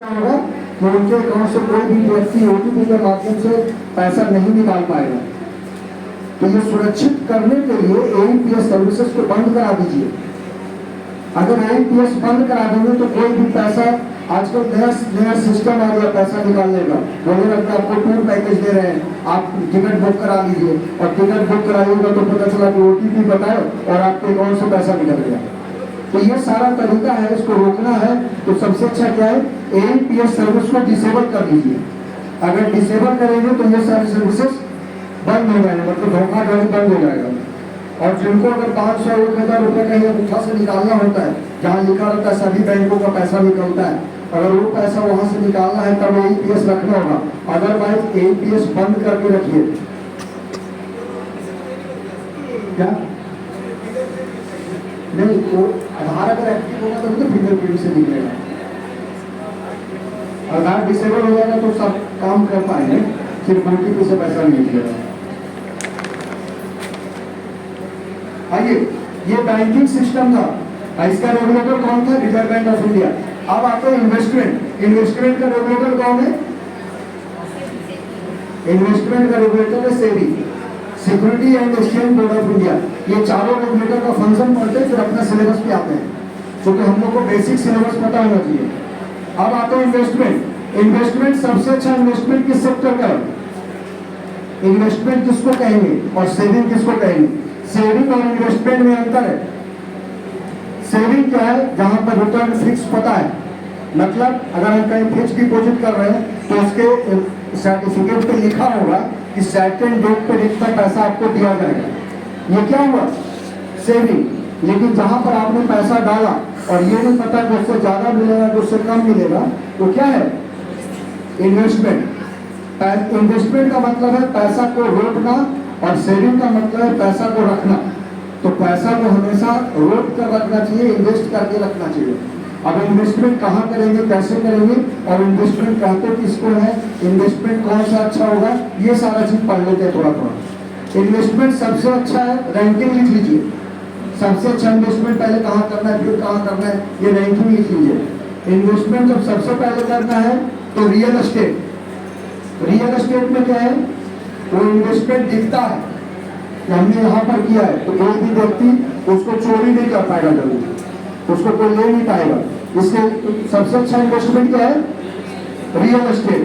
होगा कि उनके अकाउंट से कोई भी व्यक्ति ओटीपी के माध्यम से पैसा नहीं निकाल पाएगा। तो ये सुरक्षित करने के लिए एईपीएस सर्विसेज को बंद करा दीजिए। अगर एईपीएस बंद करा देंगे तो कोई भी पैसा, आजकल नया सिस्टम आ गया पैसा निकालने का, बोले लगता है आपको टूर पैकेज दे रहे हैं, आप टिकट बुक करा लीजिए, और टिकट बुक कराइएगा तो पता चला कि ओटीपी बताए और आपके अकाउंट से पैसा निकल गया। तो ये सारा तरीका है, इसको रोकना है। तो सबसे अच्छा क्या है, एईपीएस सर्विस को डिसेबल कर दीजिए। अगर डिसेबल करेंगे तो ये सारी सर्विसेज बंद हो जाएंगे, मतलब धोखाधड़ी बंद हो जाएगा। और जिनको अगर 500-1000 रुपये कहीं अंगूठा से निकालना होता है, जहाँ लिखा रहता है सभी बैंकों का पैसा निकलता है, अगर वो पैसा वहाँ से निकालना है तब एईपीएस रखना होगा, अदरवाइज एईपीएस बंद करके रखिए। क्या नहीं, वो आधार अगर एक्टिव होगा तभी तो फिंगरप्रिंट से निकलेगा। आधार डिसेबल हो जाएगा तो सब काम कर पाएंगे, सिर्फ ओटीपी से पैसा नहीं निकलेगा। आइए, ये बैंकिंग सिस्टम था, इसका रेगुलेटर कौन था? Reserve bank of India. अब आते हैं इन्वेस्टमेंट। इन्वेस्टमेंट का रेगुलेटर कौन है? इन्वेस्टमेंट का रेगुलेटर है SEBI, security and exchange board of India. ये चारों रेगुलेटर का फंक्शन पढ़ते हैं, फिर अपना सिलेबस पे आते हैं, क्योंकि हम लोग को बेसिक सिलेबस पता होना चाहिए। अब आते हैं इन्वेस्टमेंट। इन्वेस्टमेंट सबसे अच्छा इन्वेस्टमेंट किस सेक्टर का है? इन्वेस्टमेंट किसको कहेंगे और सेविंग किसको कहेंगे? सेविंग और इन्वेस्टमेंट में अंतर है। सेविंग क्या है? जहां पर रिटर्न फिक्स पता है, मतलब अगर हम कहीं फिक्स डिपॉजिट कर रहे हैं तो उसके सर्टिफिकेट पे लिखा होगा कि सर्टेन डेट पे इतना पैसा आपको दिया जाएगा। ये क्या हुआ? सेविंग। लेकिन जहां पर आपने पैसा डाला और ये नहीं पता कि उससे ज्यादा मिलेगा कि उससे कम मिलेगा, तो क्या है? इन्वेस्टमेंट। इन्वेस्टमेंट का मतलब है पैसा को रोकना और सेविंग का मतलब है पैसा को रखना। तो पैसा को हमेशा रोक कर रखना चाहिए, इन्वेस्ट करके रखना चाहिए। अब इन्वेस्टमेंट कहाँ करेंगे, कैसे करेंगे, और इन्वेस्टमेंट कहते किसको है, इन्वेस्टमेंट कौन सा अच्छा होगा, ये सारा चीज पढ़ लेते हैं थोड़ा थोड़ा। इन्वेस्टमेंट सबसे अच्छा है, रैंकिंग लिख लीजिए। सबसे अच्छा इन्वेस्टमेंट पहले कहाँ करना है, फिर कहाँ करना है, ये रैंकिंग लिख लीजिए। इन्वेस्टमेंट जब सबसे पहले करना है तो रियल एस्टेट। रियल एस्टेट में क्या है, वो इन्वेस्टमेंट दिखता है कि हमने यहाँ पर किया है, तो कोई भी व्यक्ति उसको चोरी नहीं कर पाएगा, जरूर उसको कोई ले नहीं पाएगा। इसलिए सबसे अच्छा इन्वेस्टमेंट क्या है? Real estate.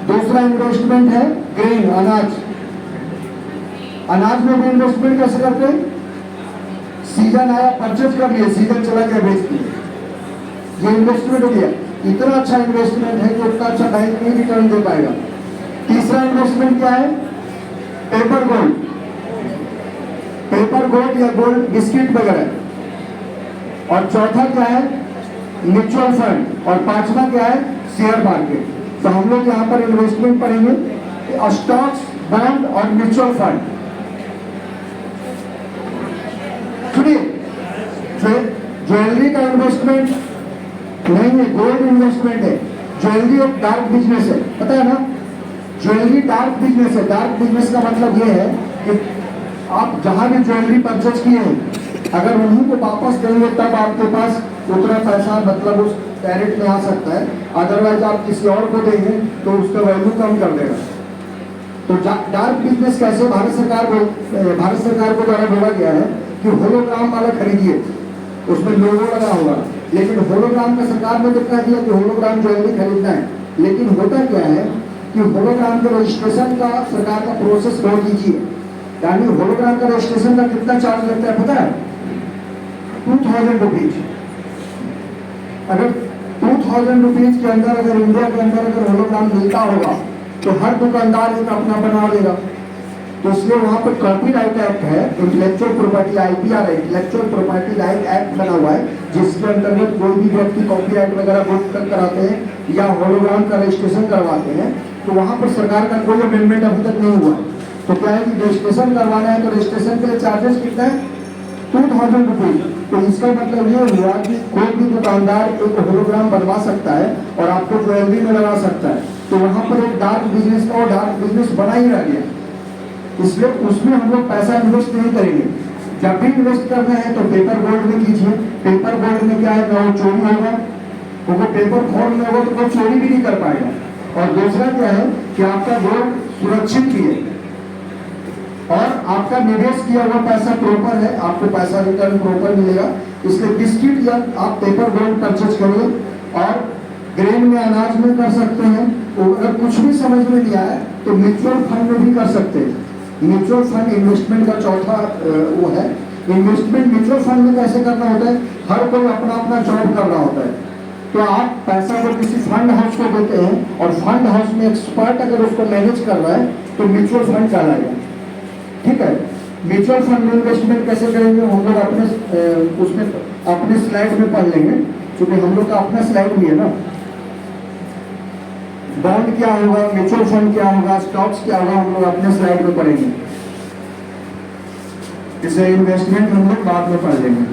दूसरा इन्वेस्टमेंट है ग्रेन, अनाज। अनाज में भी इन्वेस्टमेंट कैसे करते हैं? सीजन आया परचेज कर लिए, सीजन चला गया बेच दिए, ये इन्वेस्टमेंट हो गया। इतना अच्छा इन्वेस्टमेंट है कि उतना अच्छा बैंक नहीं रिटर्न दे पाएगा। तीसरा इन्वेस्टमेंट क्या है? Paper gold. पेपर गोल्ड या गोल्ड बिस्किट वगैरह। और चौथा क्या है? Mutual fund. और पांचवा क्या है? Share market. तो हम लोग यहाँ पर इन्वेस्टमेंट पढ़ेंगे स्टॉक्स, बॉन्ड और म्यूचुअल फंड। सुनिए, ज्वेलरी का इन्वेस्टमेंट नहीं है, गोल्ड इन्वेस्टमेंट है। ज्वेलरी एक डार्क बिजनेस है, पता है ना? ज्वेलरी डार्क बिजनेस है। डार्क बिजनेस का मतलब ये है कि आप जहां भी ज्वेलरी परचेज किए हैं, अगर उन्हीं को वापस देंगे तब आपके पास उतना पैसा, मतलब उस कैरेट में आ सकता है। अदरवाइज आप किसी और को देंगे तो उसका वैल्यू कम कर देगा। तो डार्क बिजनेस कैसे? भारत सरकार को द्वारा बोला गया है कि होलोग्राम वाला खरीदिए, उसमें लोगो लगा होगा। लेकिन होलोग्राम का सरकार ने देखा दिया कि होलोग्राम ज्वेलरी खरीदना है। लेकिन होता क्या है कि होलोग्राम के रजिस्ट्रेशन का सरकार का प्रोसेस बहुत ईजी है। यानी होलोग्राम का रजिस्ट्रेशन का कितना चार्ज लगता है पता है? 2000 रुपीज। अगर 2000 रुपीज के अंदर अगर इंडिया के अंदर अगर होलोग्राम मिलता होगा तो हर दुकानदार एक अपना बना लेगा। तो इसलिए वहां पर कॉपीराइट एक्ट है, intellectual property, IPR, intellectual property right act बना हुआ है, जिसके अंतर्गत कोई भी व्यक्ति कॉपीराइट वगैरह बुक कराते हैं या होलोग्राम का रजिस्ट्रेशन करवाते हैं, तो वहां पर सरकार का कोई अमेंडमेंट अभी तक नहीं हुआ। तो क्या है कि रजिस्ट्रेशन करवाना है तो रजिस्ट्रेशन के लिए चार्जेस कितना है? 2000 रुपीज। तो इसका मतलब ये हुआ कि कोई भी दुकानदार एक होलोग्राम बनवा सकता है और आपको ज्वेलरी में लगा सकता है। तो वहां पर एक डार्क बिजनेस का, और डार्क बिजनेस बना ही रह गया। इसलिए उसमें हम लोग पैसा इन्वेस्ट नहीं करेंगे। जब भी इन्वेस्ट करना है तो पेपर गोल्ड में कीजिए। पेपर गोल्ड में क्या है, ना वो चोरी होगा क्योंकि पेपर फॉर्म में होगा तो कोई चोरी भी नहीं कर पाएगा। और दूसरा क्या है कि आपका गोल्ड सुरक्षित भी है और आपका निवेश किया हुआ पैसा प्रॉपर है, आपको पैसा रिटर्न प्रॉपर मिलेगा। इसलिए बिस्किट या आप पेपर गोल्ड परचेज करिए और ग्रेन में अनाज में कर सकते हैं। तो अगर कुछ भी समझ में नहीं आया तो म्यूचुअल फंड में भी कर सकते हैं। म्यूचुअल फंड इन्वेस्टमेंट का चौथा वो है। इन्वेस्टमेंट म्यूचुअल फंड में कैसे करना होता है, हर कोई अपना अपना जॉब कर रहा होता है। तो आप पैसा को किसी फंड हाउस को देते हैं और फंड हाउस में एक्सपर्ट अगर उसको मैनेज कर रहा है तो म्यूचुअल फंड कहलाएगा। ठीक है, म्यूचुअल फंड में इन्वेस्टमेंट कैसे करेंगे हम लोग अपने उसमें अपने स्लाइड में पढ़ लेंगे, क्योंकि हम लोग का अपना स्लाइड भी है ना। बॉन्ड क्या होगा, म्यूचुअल फंड क्या होगा, स्टॉक्स क्या होगा, हम लोग अपने स्लाइड में पढ़ेंगे। इसे इन्वेस्टमेंट हम लोग बाद में पढ़ लेंगे।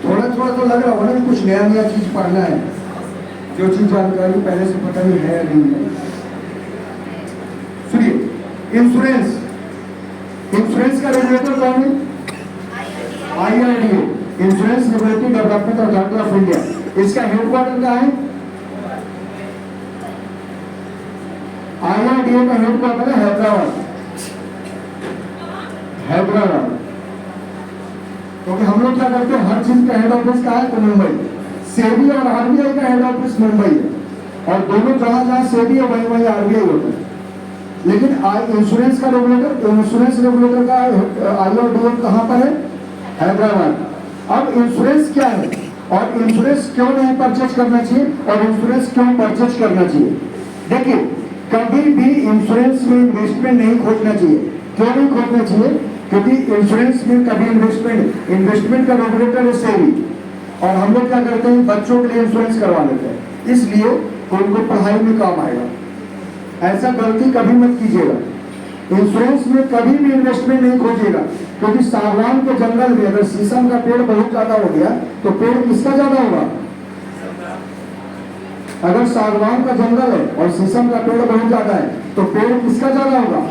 थोड़ा थोड़ा तो लग रहा होगा ना कुछ नया नया चीज पढ़ना है, जो चीज जानकारी पहले से पता नहीं है नहीं है। सुनिए, इंश्योरेंस, इंश्योरेंस का रेगुलेटर कौन है? IRDA, insurance regulatory development authority of India. इसका हेडक्वार्टर कहाँ है? IRDA का हेडक्वार्टर है हैदराबाद, हैदराबाद। क्योंकि हम लोग क्या करते हैं, हर चीज का हेड ऑफिस कहाँ है? तो मुंबई। सेबी और RBI का हेड ऑफिस मुंबई है और दोनों जहां जहां सेबी है वहीं वहीं RBI होता है। लेकिन इंश्योरेंस का रेगुलेटर, इंश्योरेंस रेगुलेटर का IRDA कहाँ पर है? हैदराबाद। अब इंश्योरेंस क्या है और इंश्योरेंस क्यों नहीं परचेज करना चाहिए और इंश्योरेंस क्यों परचेज करना चाहिए? देखिए, कभी भी इंश्योरेंस में इन्वेस्टमेंट नहीं खोजना चाहिए। क्यों नहीं खोजना चाहिए? क्योंकि इंश्योरेंस में कभी इन्वेस्टमेंट का रेगुलेटर है सेबी, और हम लोग क्या करते हैं, बच्चों के लिए इंश्योरेंस करवा लेते हैं, इसलिए उनको पढ़ाई में काम आएगा। ऐसा गलती कभी मत कीजिएगा। इंश्योरेंस में कभी भी इन्वेस्टमेंट नहीं खोजिएगा, क्योंकि सागवान के जंगल में अगर शीशम का पेड़ बहुत ज्यादा हो गया तो पेड़ किसका ज्यादा होगा? अगर सागवान का जंगल है और शीशम का पेड़ बहुत ज्यादा है तो पेड़ किसका ज्यादा होगा?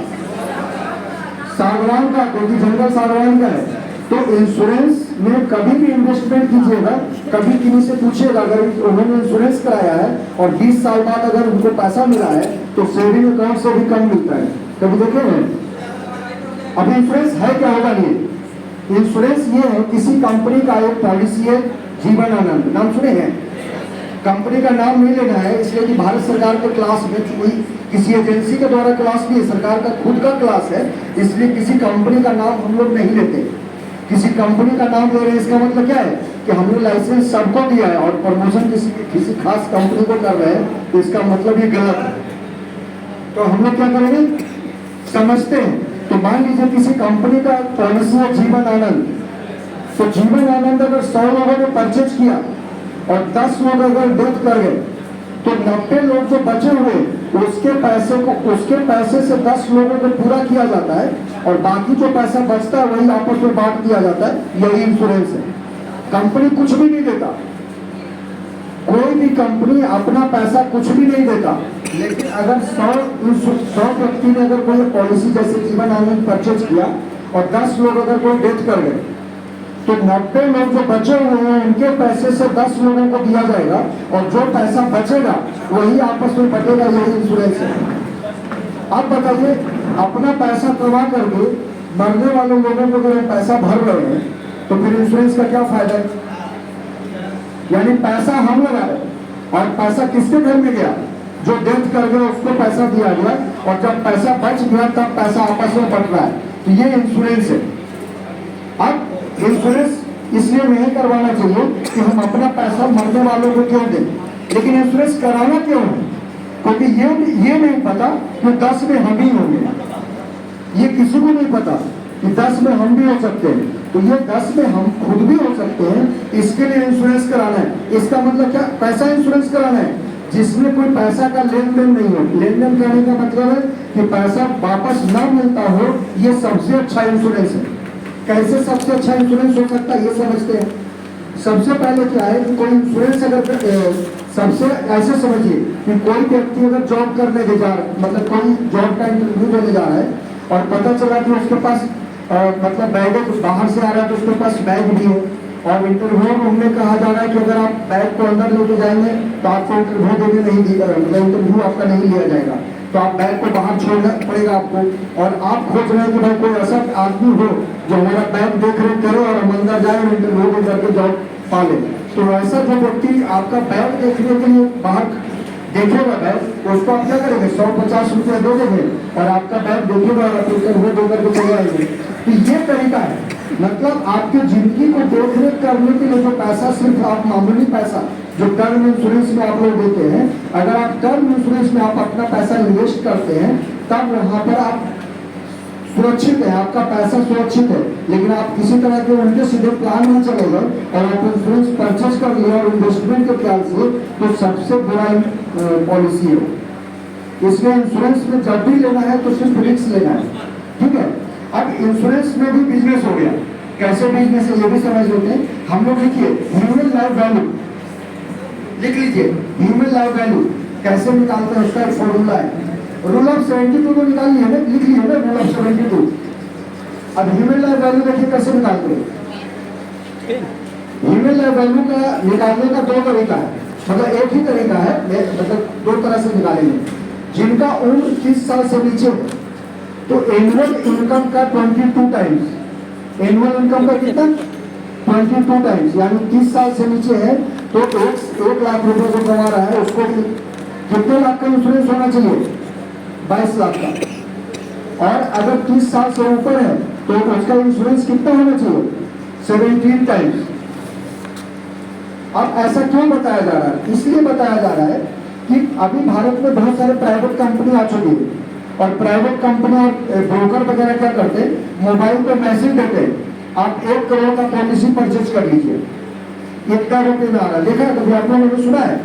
सागवान का, क्योंकि जंगल सागवान का है। तो इंश्योरेंस में कभी भी इन्वेस्टमेंट कीजिएगा, कभी किसी से पूछिएगा, अगर उन्होंने इंश्योरेंस कराया है और 20 साल बाद अगर उनको पैसा मिला है तो सेविंग अकाउंट से भी कम मिलता है। कभी देखे हैं? अब इंश्योरेंस है क्या होगा? ये इंश्योरेंस ये है, किसी कंपनी का एक पॉलिसी है, जीवन आनंद, नाम सुने हैं? कंपनी का नाम नहीं लेना है, इसलिए कि भारत सरकार के क्लास में कोई किसी एजेंसी के द्वारा क्लास नहीं है, सरकार का खुद का क्लास है, इसलिए किसी कंपनी का नाम हम लोग नहीं लेते। किसी कंपनी का नाम ले रहे हैं, इसका मतलब क्या है कि हमने लाइसेंस सबको दिया है और प्रमोशन किसी खास कंपनी को कर रहे हैं, तो इसका मतलब ये गलत है। तो हम लोग क्या करेंगे, समझते हैं। तो मान लीजिए किसी कंपनी का पॉलिसी है जीवन आनंद, तो जीवन आनंद अगर 100 लोगों ने परचेज किया और 10 लोग अगर डेथ कर गए तो 90 लोग जो बचे हुए उसके पैसे से 10 लोगों को पूरा किया जाता है और बाकी जो पैसा बचता है वही आपस में बांट दिया जाता है। यही इंश्योरेंस है। कंपनी कुछ भी नहीं देता, कोई भी कंपनी अपना पैसा कुछ भी नहीं देता। लेकिन अगर 100 व्यक्ति ने अगर कोई पॉलिसी जैसे जीवन आनंद परचेज किया और 10 लोग अगर कोई डेथ कर गए तो 90 लोग जो बचे हुए हैं उनके पैसे से 10 लोगों को दिया जाएगा और जो पैसा बचेगा वही आपस में बटेगा। यही इंश्योरेंस है। अब बताइए, अपना पैसा कमा करके मरने वाले लोगों को अगर पैसा भर रहे हैं तो फिर इंश्योरेंस का क्या फायदा है? यानी पैसा हम लगा रहे और पैसा किसके घर में गया? जो डेथ कर गया उसको पैसा दिया गया और जब पैसा बच गया तब पैसा आपस में बट रहा है। तो ये इंश्योरेंस है। अब इंश्योरेंस इसलिए नहीं करवाना चाहिए कि हम अपना पैसा मरने वालों को क्यों दें, लेकिन इंश्योरेंस कराना क्यों है? क्योंकि ये नहीं पता कि 10 में हम ही होंगे, ये किसी को नहीं पता कि 10 में हम भी हो सकते हैं। तो ये 10 में हम खुद भी हो सकते हैं, इसके लिए इंश्योरेंस कराना है। इसका मतलब क्या? पैसा इंश्योरेंस कराना है जिसमें कोई पैसा का लेन देन नहीं हो। लेन देन करने का मतलब है कि पैसा वापस ना मिलता हो। ये सबसे अच्छा इंश्योरेंस है। कैसे सबसे अच्छा इंश्योरेंस हो सकता है ये समझते हैं। सबसे पहले क्या है कि कोई इंश्योरेंस अगर सबसे ऐसे समझिए कि कोई व्यक्ति अगर जॉब करने जा रहा है, मतलब कोई जॉब का इंटरव्यू देने जा रहा है और पता चला कि उसके पास मतलब बैग बाहर से आ रहा है तो उसके पास बैग भी है और इंटरव्यू रूम में कहा जा रहा है कि अगर आप बैग को अंदर लेके जाएंगे तो आपको इंटरव्यू देने नहीं दिया, मतलब इंटरव्यू आपका नहीं लिया जाएगा, तो आप बैग को बाहर छोड़ना पड़ेगा आपको। और आप खोज रहे हैं कि भाई कोई ऐसा आदमी हो जो हमारा बैग देख रेख करे और हम अंदर जाए और इंटरव्यू में करके जॉब पा ले। तो ऐसा जो व्यक्ति आपका बैग देखने के लिए बाहर देखेगा बैग, उसको आप क्या करेंगे, 150 रुपया दे देंगे और आपका बैग देखेगा और आप इंटरव्यू दे करके चले आएंगे। तो ये तरीका है, मतलब आपकी जिंदगी को देख रेख करने के लिए जो पैसा, सिर्फ आप मामूली पैसा जो टर्म इंश्योरेंस में आप लोग देते हैं, अगर आप टर्म इंश्योरेंस में आप अपना पैसा इन्वेस्ट करते हैं तब वहां पर आप सुरक्षित है, आपका पैसा सुरक्षित है। लेकिन आप किसी तरह के उल्टे सीधे प्लान में चले गए और आप इंश्योरेंस परचेज कर लिया और इन्वेस्टमेंट के ख्याल से, तो सबसे बुरा पॉलिसी है। इसलिए इंश्योरेंस में जब भी लेना है तो सिर्फ रिस्क लेना है, ठीक है। अब इंश्योरेंस में भी बिजनेस हो गया, कैसे बिजनेस है ये भी समझ लेते हैं हम लोग। लिखिए ह्यूमन लाइफ वैल्यू, लिख लीजिए ह्यूमन लाइफ वैल्यू कैसे निकालते हैं, उसका एक फॉर्मूला है। रूल ऑफ 72 को निकाल लिया ना, लिख लिया ना रूल ऑफ 72। अब ह्यूमन लाइफ वैल्यू देखिए कैसे निकालते हैं। ह्यूमन लाइफ वैल्यू का निकालने का दो तरीका है, मतलब एक ही तरीका है, मतलब दो तरह से निकालेंगे। जिनका उम्र 30 साल से नीचे है तो एनुअल इनकम का 22 टाइम्स, एनुअल इनकम का कितना 22 टाइम्स, यानी 30 साल से नीचे है तो 1 लाख रुपए जो कमा रहा है उसको कितने लाख का इंश्योरेंस होना चाहिए, 22 लाख का। और अगर 30 साल से ऊपर है तो उसका इंश्योरेंस कितना होना चाहिए, 17 टाइम्स। अब ऐसा क्यों बताया जा रहा है, इसलिए बताया जा रहा है कि अभी भारत में बहुत सारे प्राइवेट कंपनी आ चुकी है और प्राइवेट कंपनी और ब्रोकर वगैरह क्या करते हैं, मोबाइल पे मैसेज देते हैं आप 1 करोड़ का पॉलिसी परचेज कर लीजिए, इतना रुपये में आ रहा है। देखा है कभी आप लोगों ने सुना है,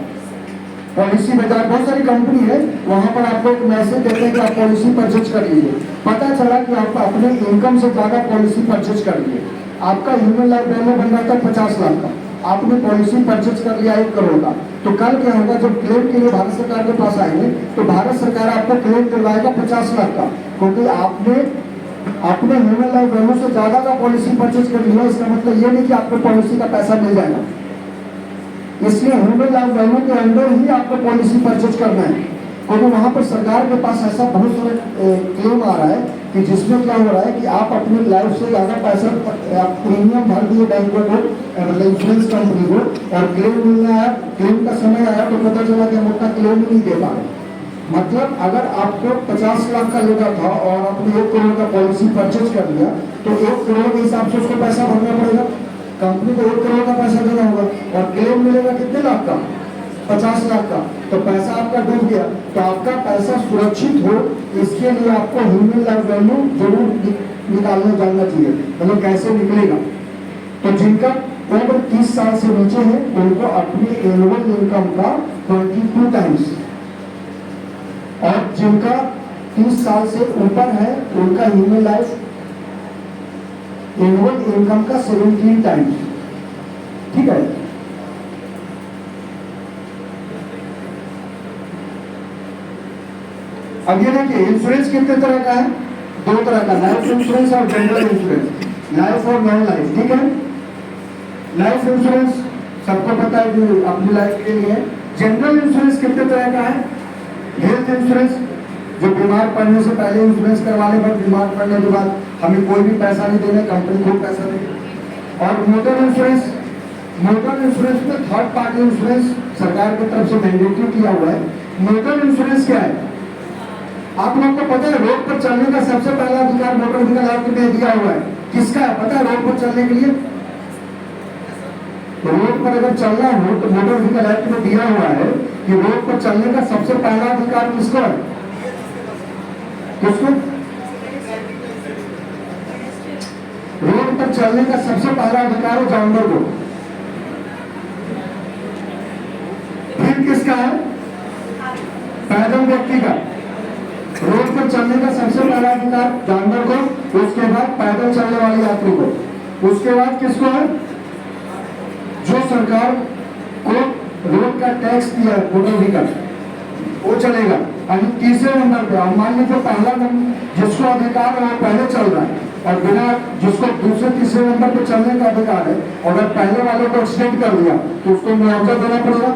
पॉलिसी बाजार बहुत सारी कंपनी है, वहां पर आपको एक मैसेज देते हैं कि आप पॉलिसी परचेज कर लीजिए। पता चला कि आप अपने इनकम से ज्यादा पॉलिसी परचेज कर लीजिए, आपका ह्यूमन लाइफ वैल्यू बन रहा था 50 लाख का, आपने पॉलिसी परचेज कर लिया 1 करोड़ का। तो कल क्या होगा, जब क्लेम के लिए भारत सरकार के पास आएंगे तो भारत सरकार आपको क्लेम दिलवाएगा 50 लाख का, क्योंकि आपने अपने ह्यूमन लाइफ वैल्यू से ज्यादा का पॉलिसी परचेज कर लिया। इसका मतलब ये नहीं कि आपको पॉलिसी का पैसा मिल जाएगा, इसलिए ह्यूमन लाइफ वैल्यू के अंदर ही आपको पॉलिसी परचेज करना है। क्योंकि वहां पर सरकार के पास ऐसा बहुत सारे क्लेम आ रहा है कि जिसमें क्या हो रहा है कि आप अपनी लाइफ से ज्यादा पैसा आप प्रीमियम भर दिए बैंक को, मतलब इंश्योरेंस कंपनी को, और क्लेम मिलना है, क्लेम का समय आया तो पता चला कि हम उतना क्लेम नहीं दे पा रहे। मतलब अगर आपको 50 लाख का लेना था और आपने 1 करोड़ का पॉलिसी परचेज कर लिया तो 1 करोड़ के हिसाब से उसको पैसा भरना पड़ेगा, कंपनी को 1 करोड़ का पैसा देना होगा और क्लेम मिलेगा कितने लाख का, 50 लाख का, तो पैसा आपका डूब गया। तो आपका पैसा सुरक्षित हो इसके लिए आपको ह्यूमन लाइफ वैल्यू जरूर निकालने जानना चाहिए, मतलब कैसे निकलेगा। तो जिनका उम्र 30 साल से नीचे है उनको अपनी एनुअल इनकम का 22 टाइम्स, और जिनका 30 साल से ऊपर है उनका ह्यूमन लाइफ एनुअल इनकम का 17 टाइम्स, ठीक है। अब ये देखिए इंश्योरेंस कितने तरह का है, 2 तरह का, लाइफ इंश्योरेंस और जनरल इंश्योरेंस, लाइफ और नॉन लाइफ, ठीक है। लाइफ इंश्योरेंस सबको पता है कि अपनी लाइफ के लिए। जनरल इंश्योरेंस कितने तरह का है, हेल्थ इंश्योरेंस जो बीमार पड़ने से पहले इंश्योरेंस करवा ले, बट बीमार पड़ने के बाद हमें कोई भी पैसा नहीं देना, कंपनी को पैसा देगी। और मोटर इंश्योरेंस, मोटर इंश्योरेंस में थर्ड पार्टी इंश्योरेंस सरकार की तरफ से मैंडेटरी किया हुआ है। मोटर इंश्योरेंस क्या है, आप लोगों को पता है रोड पर चलने का सबसे पहला अधिकार मोटर व्हीकल एक्ट में दिया हुआ है, किसका है पता है, रोड पर चलने के लिए, रोड पर अगर चलना हो तो मोटर व्हीकल एक्ट में दिया हुआ है कि रोड पर चलने का सबसे पहला अधिकार किसको है, किसको, रोड पर चलने का सबसे पहला अधिकार है जानवर को। फिर किसका है, पैदल व्यक्ति का। रोड पर चलने का सबसे पहला अधिकार जानवर को, उसके बाद पैदल चलने वाले यात्री को, उसके बाद किसको है, जो सरकार को रोड का टैक्स दिया है मोटर व्हीकल वो चलेगा। यानी तीसरे नंबर पे, अब मान लीजिए पहला नंबर जिसको अधिकार है वो पहले चल रहा है और बिना जिसको दूसरे तीसरे नंबर पे चलने का अधिकार है, और अगर पहले वाले को एक्सीडेंट कर दिया तो उसको मुआवजा देना पड़ेगा,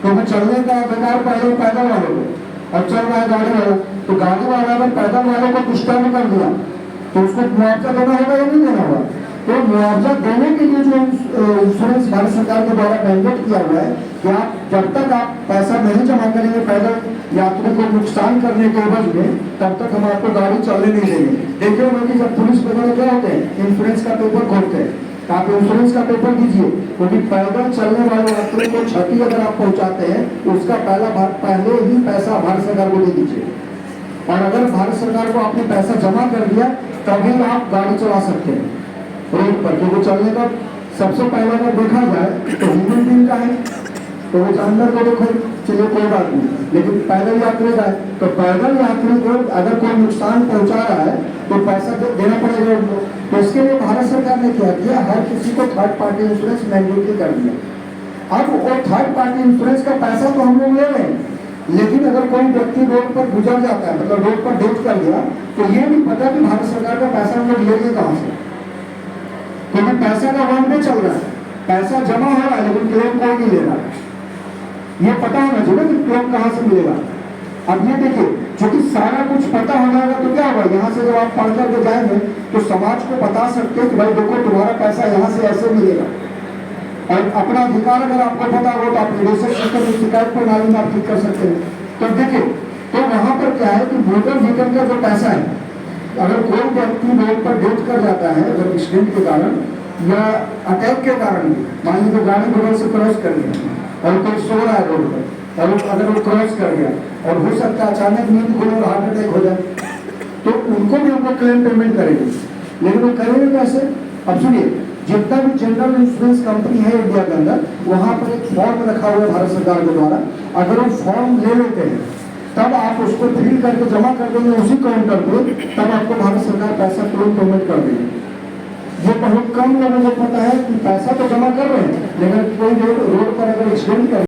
क्योंकि चलने का अधिकार पहले पैदल वाले को और चल रहा है गाड़ी वाला, तो गाड़ी वाला अगर पैदल वाले को डिस्टर्ब कर दिया तो उसको मुआवजा देना होगा या नहीं देना होगा। तो मुआवजा देने के लिए जो इंश्योरेंस भारत सरकार के द्वारा मैंडेट किया हुआ है कि आप जब तक आप पैसा नहीं जमा करेंगे पैदल यात्री को नुकसान करने के एवज में, तब तक हम आपको गाड़ी चलने नहीं देंगे। देखिए कि जब पुलिस वगैरह क्या होते हैं, इंश्योरेंस का पेपर खोलते हैं, तो आप इंश्योरेंस का पेपर दीजिए, क्योंकि पैदल चलने वाले यात्री को क्षति अगर आप पहुंचाते हैं तो उसका पहले ही पैसा भारत सरकार को दे दीजिए। और अगर भारत सरकार को आपने पैसा जमा कर दिया तभी आप गाड़ी चला सकते हैं रोड पर, क्योंकि चलने का सबसे पहले अगर देखा जाए तो ह्यूमन बीइंग का है, तो वो जानवर को देखो चलिए कोई बात नहीं, लेकिन पैदल यात्री का है, तो पैदल यात्री को अगर कोई नुकसान पहुंचा रहा है तो पैसा देना पड़ेगा उनको। तो इसके लिए भारत सरकार ने क्या किया, हर किसी को थर्ड पार्टी इंश्योरेंस मैंडेटरी कर दिया। अब वो थर्ड पार्टी इंश्योरेंस का पैसा तो हम लोग ले रहे हैं, लेकिन अगर कोई व्यक्ति रोड पर गुजर जाता है, मतलब रोड पर डेथ कर गया, तो ये नहीं पता कि भारत सरकार का पैसा हम लोग लेंगे कहाँ से, क्योंकि पैसा का वन में चल रहा है, पैसा जमा हो रहा है लेकिन क्लेम कोई नहीं ले रहा है। ये पता होना चाहिए कि क्लेम कहाँ से मिलेगा। अब ये देखिए, क्योंकि सारा कुछ पता हो जाएगा तो क्या होगा, यहाँ से जब आप पढ़ करके जाएंगे तो समाज को बता सकते हैं कि भाई देखो तुम्हारा पैसा यहाँ से ऐसे मिलेगा। और अपना अधिकार अगर आपको पता हो तो आप निवेशक सिस्टम में शिकायत प्रणाली में आप ठीक कर सकते हैं। तो देखिए, तो वहाँ पर क्या है कि मोटर व्हीकल का जो पैसा है, अगर कोई व्यक्ति रोड पर डेथ कर जाता है अगर एक्सीडेंट के कारण या अटैक के कारण, मान लीजिए गाड़ी बगल से क्रॉस कर गया और कोई सो रहा है रोड पर और अगर वो क्रॉस कर गया और हो सकता है अचानक नींद खुले और हार्ट अटैक हो जाए, तो उनको भी हम लोग क्लेम पेमेंट करेंगे। लेकिन वो करेंगे कैसे? अब सुनिए, जितना भी जनरल इंश्योरेंस कंपनी है इंडिया के अंदर, वहाँ पर एक फॉर्म रखा हुआ है भारत सरकार के द्वारा, अगर वो फॉर्म ले लेते हैं तब आप उसको फिल करके जमा कर देंगे उसी काउंटर पे, तब आपको भारत सरकार पैसा क्लेम पेमेंट कर देगी। ये बहुत कम लोगों को पता है कि पैसा तो जमा कर रहे हैं, लेकिन कोई रोड पर अगर एक्सीडेंट कर